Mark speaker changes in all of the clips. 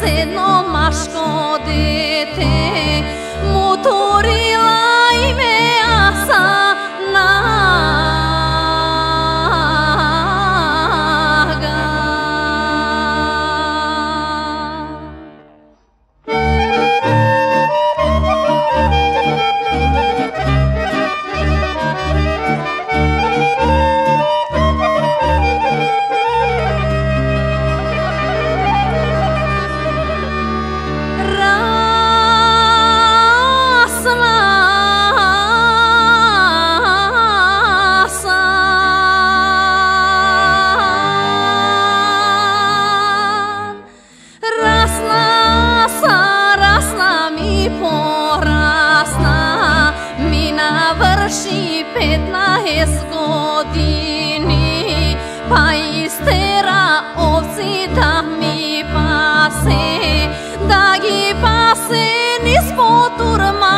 Speaker 1: sedmomaško dete, mu turila ime Asanaga. Navrši 15 godini, pa istera ovci da mi pase, da gi pase niz poturma.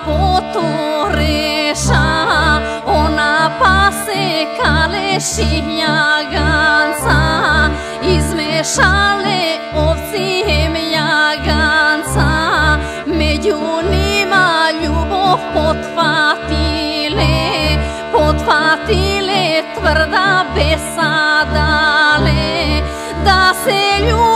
Speaker 1: Potoreša, ona pase kalešinja ganca, izmešale ovci mljaganca, među njima ljubov potfatile tvrda besadale, da se ljubav